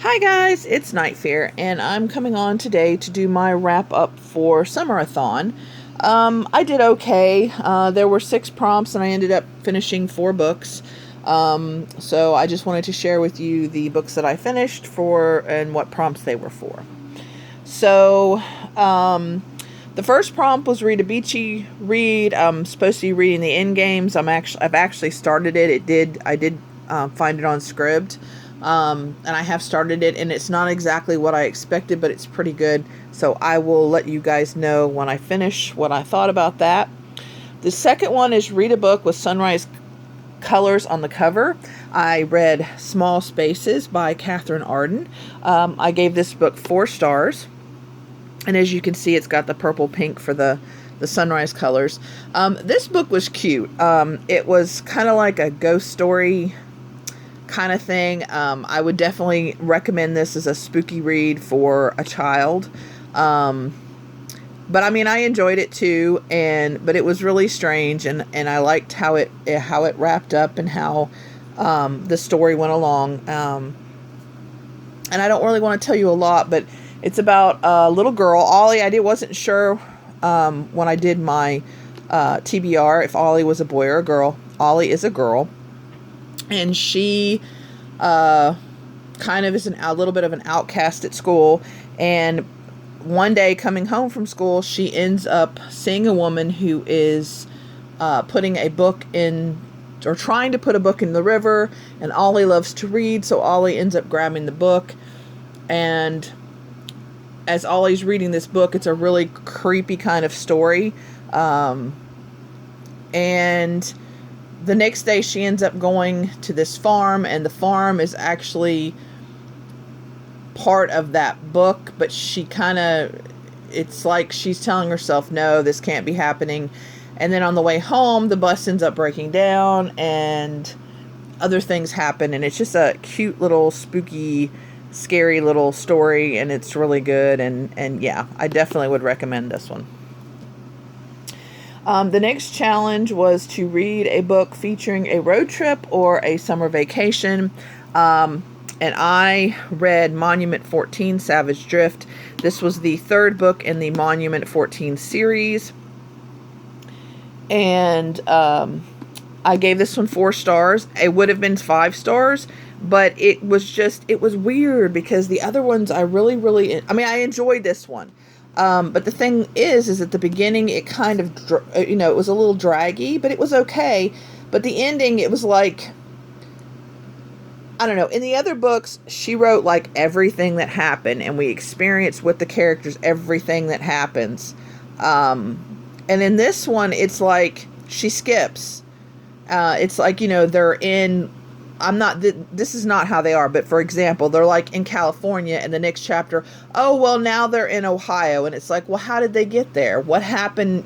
Hi guys, it's Night Fear, and I'm coming on today to do my wrap up for Summerathon. I did okay. There were 6 prompts, and I ended up finishing 4 books. So I just wanted to share with you the books that I finished for and what prompts they were for. So, the first prompt was read a beachy read. I'm supposed to be reading the end games. I've actually started it. I did find it on Scribd. And I have started it, and it's not exactly what I expected, but it's pretty good. So I will let you guys know when I finish what I thought about that. The second one is read a book with sunrise colors on the cover. I read Small Spaces by Catherine Arden. I gave this book 4 stars. And as you can see, it's got the purple pink for the sunrise colors. This book was cute. It was kind of like a ghost story kind of thing. I would definitely recommend this as a spooky read for a child. But I mean, I enjoyed it too, but it was really strange, and I liked how it wrapped up and how the story went along. And I don't really want to tell you a lot, but it's about a little girl, Ollie. I wasn't sure when I did my TBR if Ollie was a boy or a girl. Ollie is a girl. And she kind of is a little bit of an outcast at school. And one day coming home from school, she ends up seeing a woman who is putting a book in, or trying to put a book in the river. And Ollie loves to read, so Ollie ends up grabbing the book. And as Ollie's reading this book, it's a really creepy kind of story. And the next day she ends up going to this farm, and the farm is actually part of that book, but it's like she's telling herself, no, this can't be happening. And then on the way home, the bus ends up breaking down and other things happen, and it's just a cute little spooky, scary little story, and it's really good. And yeah, I definitely would recommend this one. The next challenge was to read a book featuring a road trip or a summer vacation. And I read Monument 14, Savage Drift. This was the 3rd book in the Monument 14 series. And I gave this one 4 stars. It would have been 5 stars, but it was weird because the other ones I I enjoyed this one. But the thing is at the beginning, it kind of, it was a little draggy, but it was okay. But the ending, it was like, I don't know. In the other books, she wrote like everything that happened, and we experience with the characters everything that happens. And in this one, it's like she skips. It's like, they're in, this is not how they are, but for example, they're like in California, and the next chapter, oh, well, now they're in Ohio. And it's like, well, how did they get there? What happened?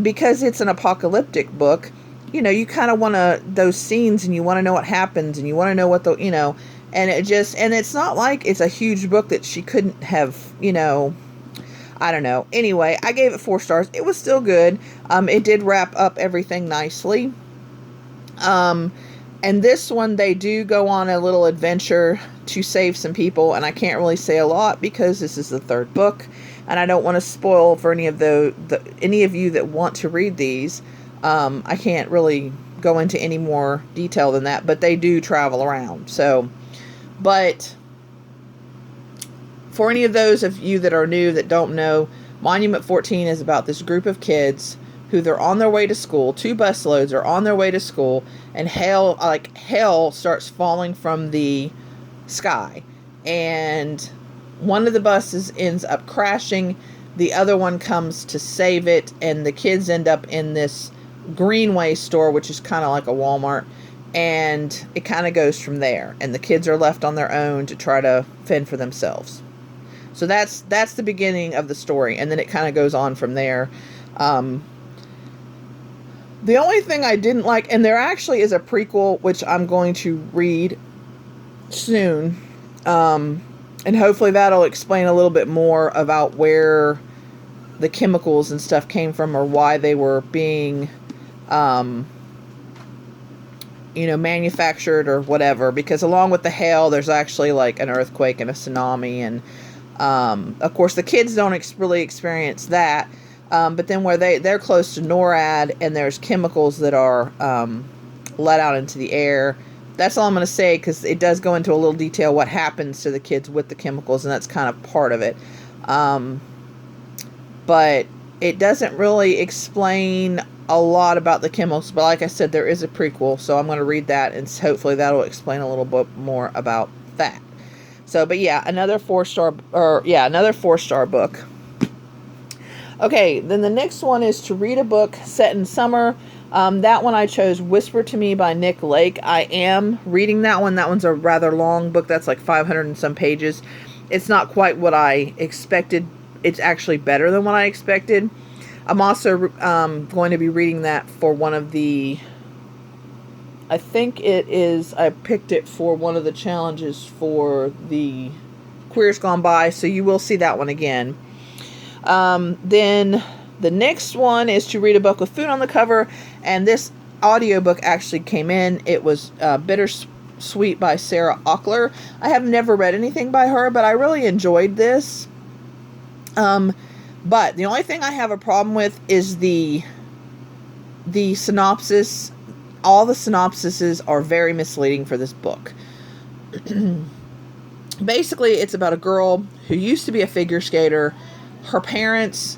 Because it's an apocalyptic book, you kind of want those scenes, and you want to know what happens, and you want to know what and it's not like it's a huge book that she couldn't have, I don't know. Anyway, I gave it 4 stars. It was still good. It did wrap up everything nicely. And this one, they do go on a little adventure to save some people, and I can't really say a lot because this is the 3rd book, and I don't want to spoil for any of any of you that want to read these. I can't really go into any more detail than that, but they do travel around. So, but for any of those of you that are new that don't know, Monument 14 is about this group of kids who they're on their way to school. 2 busloads are on their way to school, and hell starts falling from the sky. And one of the buses ends up crashing. The other one comes to save it, and the kids end up in this Greenway store, which is kind of like a Walmart, and it kind of goes from there. And the kids are left on their own to try to fend for themselves. So that's the beginning of the story, and then it kind of goes on from there. The only thing I didn't like, and there actually is a prequel, which I'm going to read soon, and hopefully that'll explain a little bit more about where the chemicals and stuff came from, or why they were being manufactured or whatever, because along with the hail, there's actually like an earthquake and a tsunami. And of course, the kids don't really experience that. But then where they're close to NORAD, and there's chemicals that are let out into the air. That's all I'm going to say, because it does go into a little detail what happens to the kids with the chemicals, and that's kind of part of it. But it doesn't really explain a lot about the chemicals. But like I said, there is a prequel, so I'm going to read that, and hopefully that'll explain a little bit more about that. So, but yeah, another 4-star book. Okay, then the next one is to read a book set in summer. That one I chose Whisper to Me by Nick Lake. I am reading that one. That one's a rather long book. That's like 500 and some pages. It's not quite what I expected. It's actually better than what I expected. I'm also going to be reading that for one of the... I think it is... I picked it for one of the challenges for the Queers Gone By, so you will see that one again. Then the next one is to read a book with food on the cover, and this audiobook actually came in. It was Bittersweet by Sarah Auckler. I have never read anything by her, but I really enjoyed this. But the only thing I have a problem with is the synopsis. All the synopsises are very misleading for this book. Basically, it's about a girl who used to be a figure skater. Her parents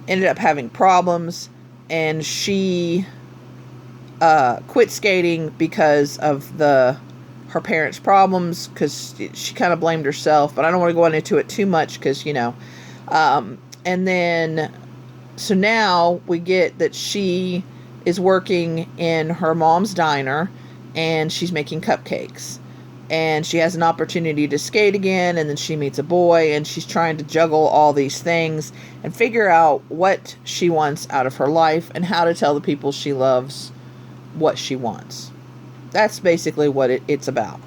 ended up having problems, and she quit skating because of her parents' problems, because she kind of blamed herself, but I don't want to go into it too much, because, and then, so now we get that she is working in her mom's diner, and she's making cupcakes. And she has an opportunity to skate again, and then she meets a boy, and she's trying to juggle all these things and figure out what she wants out of her life and how to tell the people she loves what she wants. That's basically what it's about.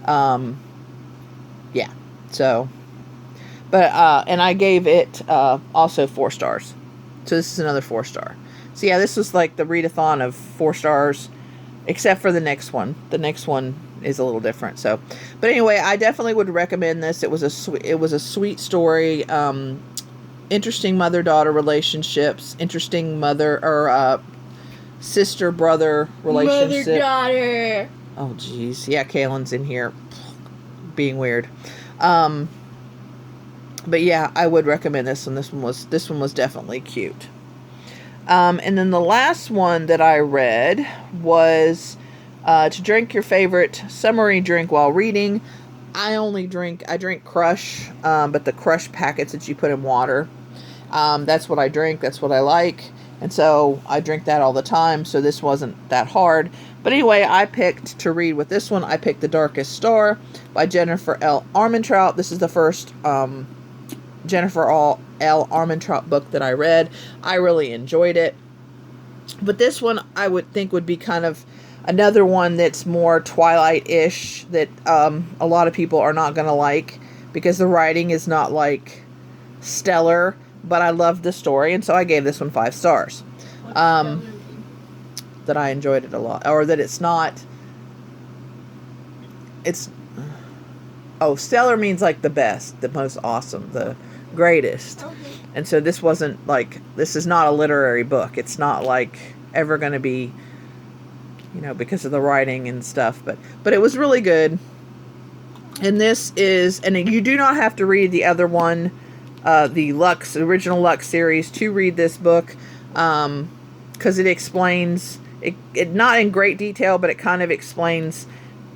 Yeah. So, but, and I gave it also 4 stars. So this is another 4-star. So yeah, this was like the readathon of 4 stars, except for the next one. The next one is a little different. So, but anyway, I definitely would recommend this. It was a sweet story. Interesting mother-daughter relationships. Interesting mother or sister-brother relationship. Mother-daughter. Oh, geez. Yeah, Kaylin's in here being weird. But yeah, I would recommend this one. This one was definitely cute. And then the last one that I read was to drink your favorite summery drink while reading. I drink Crush, but the Crush packets that you put in water. That's what I drink. That's what I like. And so I drink that all the time. So this wasn't that hard. But anyway, I picked to read with this one. I picked The Darkest Star by Jennifer L. Armentrout. This is the first Jennifer L. Armentrout book that I read. I really enjoyed it. But this one I would think would be kind of another one that's more Twilight-ish, that a lot of people are not going to like, because the writing is not like stellar, but I loved the story, and so I gave this one 5 stars. That I enjoyed it a lot, or that it's not, stellar means like the best, the most awesome, the greatest. Okay. And so this wasn't like, this is not a literary book. It's not like ever going to be, because of the writing and stuff, but it was really good. And this is, and you do not have to read the other one, the original Lux series, to read this book, because it explains it not in great detail, but it kind of explains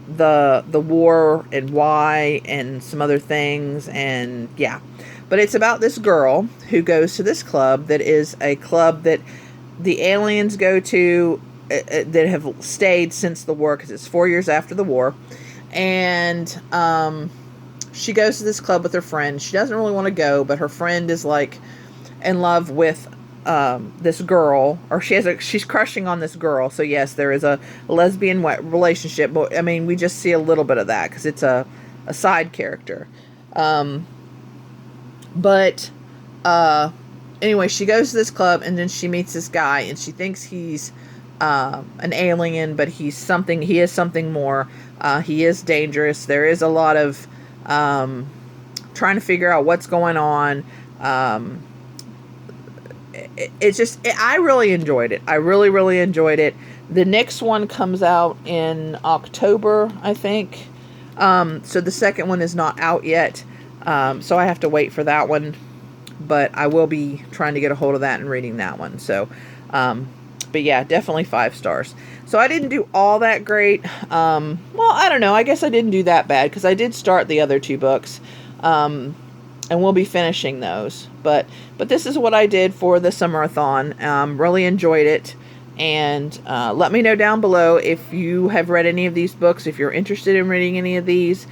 the war and why and some other things. And yeah, but it's about this girl who goes to this club that is a club that the aliens go to, that have stayed since the war, because it's 4 years after the war. And she goes to this club with her friend. She doesn't really want to go, but her friend is like in love with this girl, or she's crushing on this girl. So yes, there is a lesbian relationship, but I mean, we just see a little bit of that because it's a side character. But anyway, she goes to this club, and then she meets this guy, and she thinks he's an alien, but he is something more. He is dangerous. There is a lot of trying to figure out what's going on. I really enjoyed it. I really, really enjoyed it. The next one comes out in October, I think. So the second one is not out yet. So I have to wait for that one. But I will be trying to get a hold of that and reading that one. So, but yeah, definitely 5 stars. So I didn't do all that great. Well, I don't know. I guess I didn't do that bad because I did start the other 2 books. And we'll be finishing those. But this is what I did for the summerathon. Really enjoyed it. And let me know down below if you have read any of these books, if you're interested in reading any of these.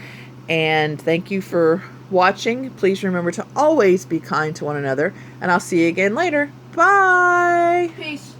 And thank you for watching. Please remember to always be kind to one another. And I'll see you again later. Bye! Peace.